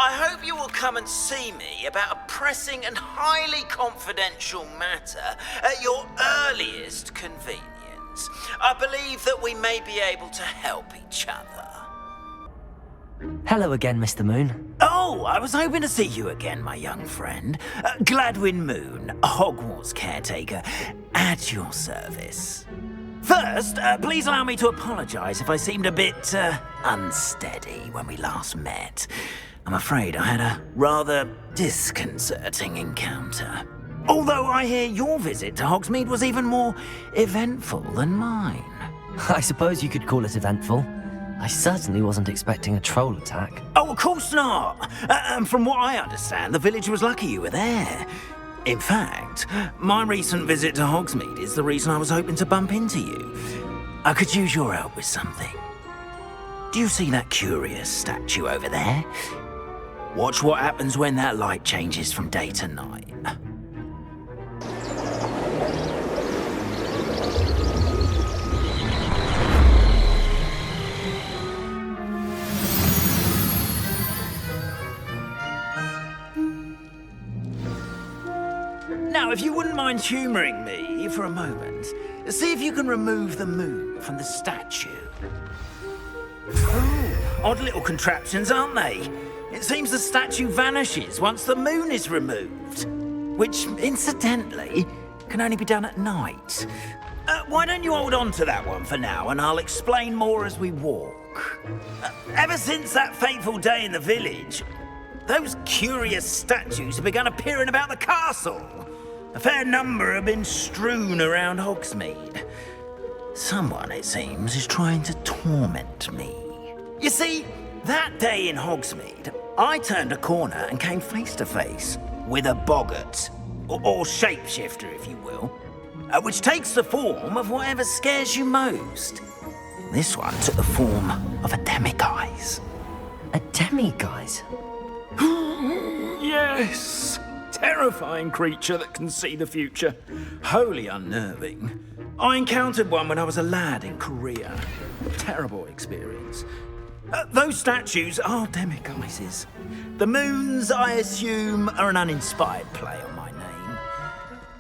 I hope you will come and see me about a pressing and highly confidential matter at your earliest convenience. I believe that we may be able to help each other. Hello again, Mr. Moon. Oh, I was hoping to see you again, my young friend. Gladwin Moon, Hogwarts Caretaker, at your service. First, please allow me to apologize if I seemed a bit, unsteady when we last met. I'm afraid I had a rather disconcerting encounter. Although I hear your visit to Hogsmeade was even more eventful than mine. I suppose you could call it eventful. I certainly wasn't expecting a troll attack. Oh, of course not. And from what I understand, the village was lucky you were there. In fact, my recent visit to Hogsmeade is the reason I was hoping to bump into you. I could use your help with something. Do you see that curious statue over there? Watch what happens when that light changes from day to night. Now, if you wouldn't mind humouring me for a moment, see if you can remove the moon from the statue. Oh, odd little contraptions, aren't they? It seems the statue vanishes once the moon is removed, which, incidentally, can only be done at night. Why don't you hold on to that one for now, and I'll explain more as we walk. Ever since that fateful day in the village, those curious statues have begun appearing about the castle. A fair number have been strewn around Hogsmeade. Someone, it seems, is trying to torment me. You see, that day in Hogsmeade, I turned a corner and came face to face with a boggart, or shapeshifter, if you will, which takes the form of whatever scares you most. This one took the form of a demiguise. A demiguise? Yes! Terrifying creature that can see the future. Wholly unnerving. I encountered one when I was a lad in Korea. Terrible experience. Those statues are demiguises. The moons, I assume, are an uninspired play on my name.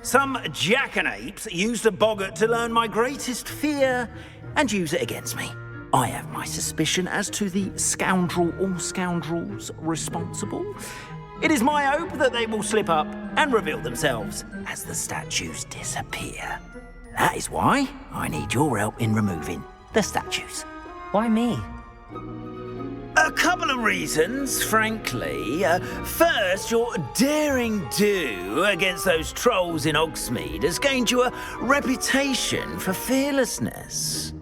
Some jackanapes used a boggart to learn my greatest fear and use it against me. I have my suspicion as to the scoundrel or scoundrels responsible. It is my hope that they will slip up and reveal themselves as the statues disappear. That is why I need your help in removing the statues. Why me? A couple of reasons, frankly. First, your daring do against those trolls in Hogsmeade has gained you a reputation for fearlessness.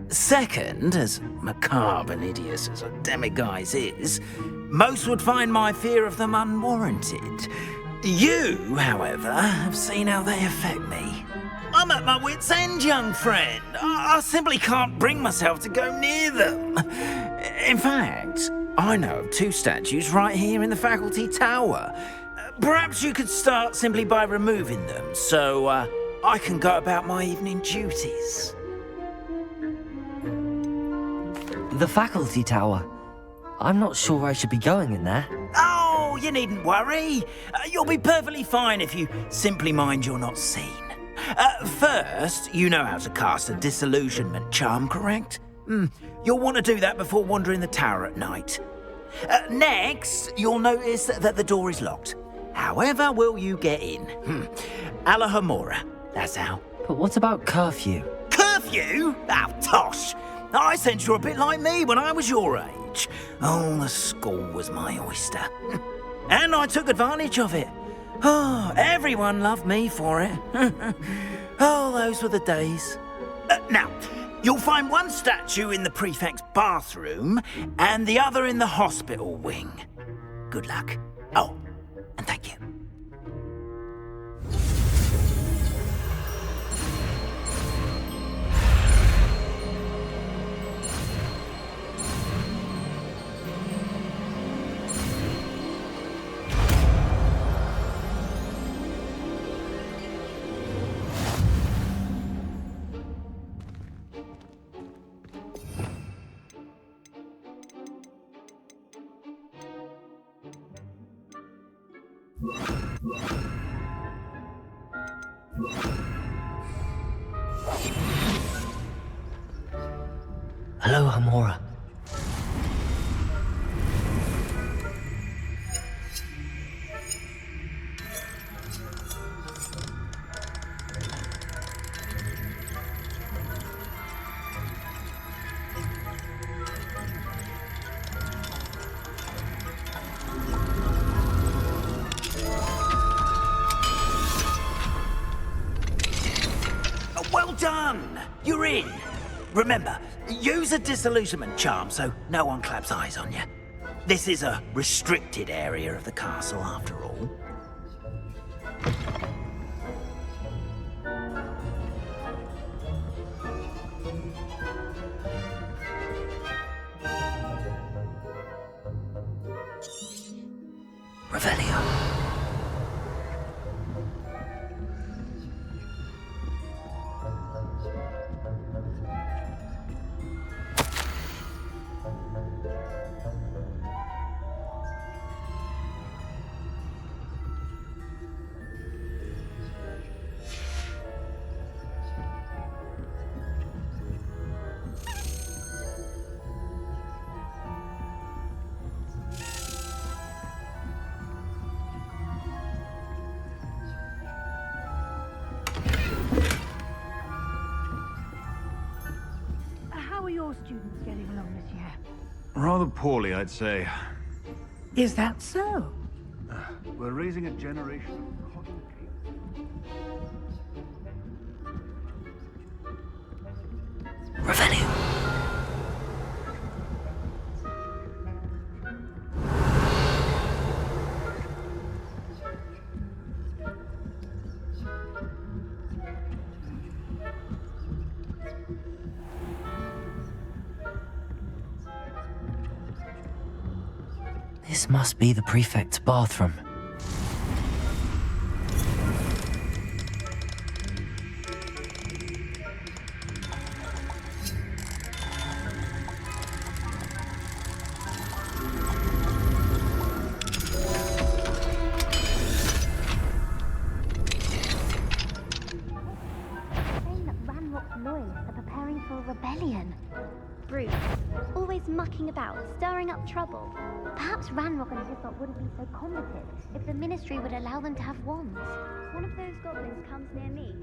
Second, as macabre and hideous as a demiguise is, most would find my fear of them unwarranted. You, however, have seen how they affect me. I'm at my wit's end, young friend. I simply can't bring myself to go near them. In fact, I know of two statues right here in the faculty tower. Perhaps you could start simply by removing them, so I can go about my evening duties. The faculty tower. I'm not sure I should be going in there. Oh, you needn't worry. You'll be perfectly fine if you simply mind you're not seen. First, you know how to cast a disillusionment charm, correct? You'll want to do that before wandering the tower at night. Next, you'll notice that the door is locked. However will you get in? Alahomora, that's how. But what about curfew? Curfew? Oh, tosh. I sense you're a bit like me when I was your age. Oh, the school was my oyster. And I took advantage of it. Oh, everyone loved me for it. Oh, those were the days. Now, you'll find one statue in the prefect's bathroom and the other in the hospital wing. Good luck. Oh, and thank you. Hello, Hamora. Well done! You're in! Remember, use a disillusionment charm so no one claps eyes on you. This is a restricted area of the castle, after all. Revelio. How are your students getting along this year? Rather poorly, I'd say. Is that so? We're raising a generation of cotton Revelio. This must be the prefect's bathroom. Saying that Ranrock's loyalists are preparing for a rebellion. Bruce, always mucking about, stirring up trouble. Perhaps Ranrock and his lot wouldn't be so combative if the Ministry would allow them to have wands. One of those goblins comes near me.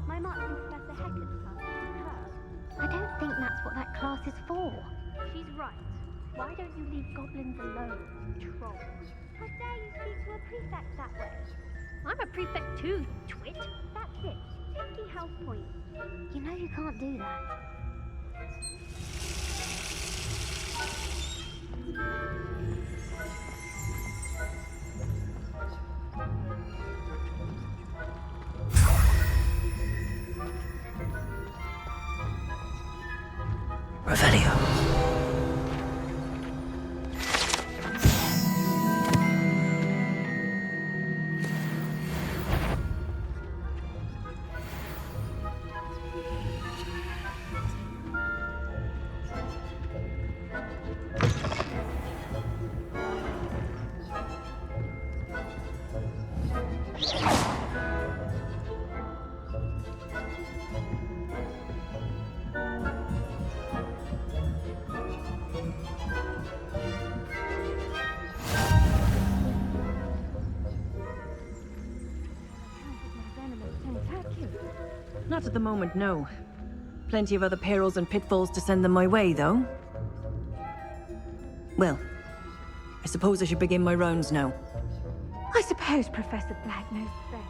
My marching Professor Hecker's class is her. I don't think that's what that class is for. She's right. Why don't you leave goblins alone, troll? How dare you speak to a prefect that way? I'm a prefect too, you twit. That's it. 50 health points. You know you can't do that. Revelio. Not at the moment, no. Plenty of other perils and pitfalls to send them my way, though. Well, I suppose I should begin my rounds now. I suppose Professor Black knows best.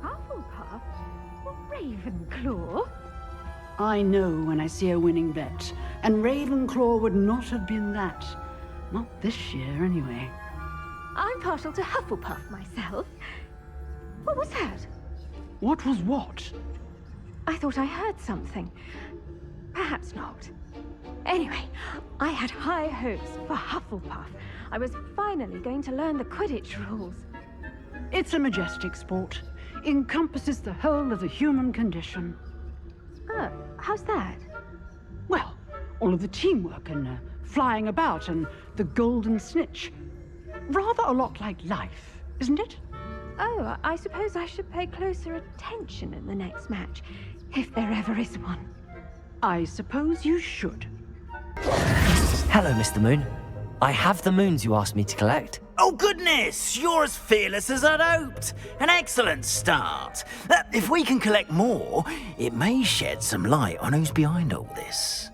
Hufflepuff? Well, Ravenclaw? I know when I see a winning bet, and Ravenclaw would not have been that. Not this year, anyway. I'm partial to Hufflepuff myself. What was that? What was what? I thought I heard something. Perhaps not. Anyway, I had high hopes for Hufflepuff. I was finally going to learn the Quidditch rules. It's a majestic sport. Encompasses the whole of the human condition. Oh, how's that? Well, all of the teamwork and flying about and the golden snitch. Rather a lot like life, isn't it? Oh, I suppose I should pay closer attention in the next match, if there ever is one. I suppose you should. Hello, Mr. Moon. I have the moons you asked me to collect. Oh goodness, you're as fearless as I'd hoped. An excellent start. If we can collect more, it may shed some light on who's behind all this.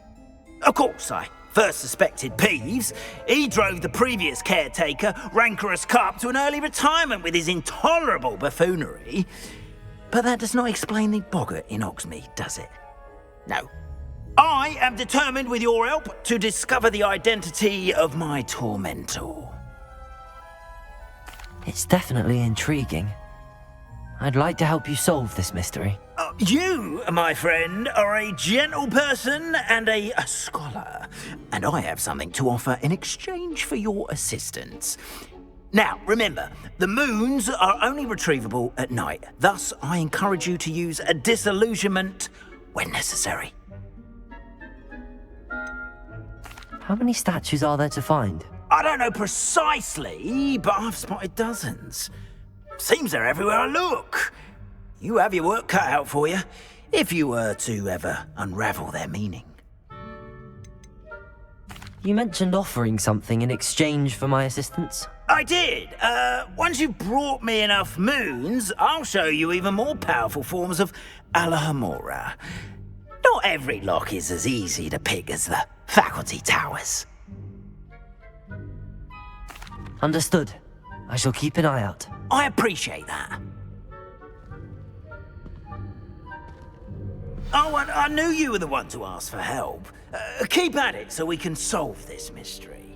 Of course, I first suspected Peeves. He drove the previous caretaker, rancorous Carp, to an early retirement with his intolerable buffoonery. But that does not explain the boggart in Hogsmeade, does it? No. I am determined, with your help, to discover the identity of my tormentor. It's definitely intriguing. I'd like to help you solve this mystery. You, my friend, are a gentle person and a scholar, and I have something to offer in exchange for your assistance. Now, remember, the moons are only retrievable at night. Thus, I encourage you to use a disillusionment when necessary. How many statues are there to find? I don't know precisely, but I've spotted dozens. Seems they're everywhere I look. You have your work cut out for you, if you were to ever unravel their meaning. You mentioned offering something in exchange for my assistance? I did. Once you've brought me enough moons, I'll show you even more powerful forms of Alahamora. Not every lock is as easy to pick as the faculty towers. Understood. I shall keep an eye out. I appreciate that. Oh, I knew you were the one to ask for help. Keep at it so we can solve this mystery.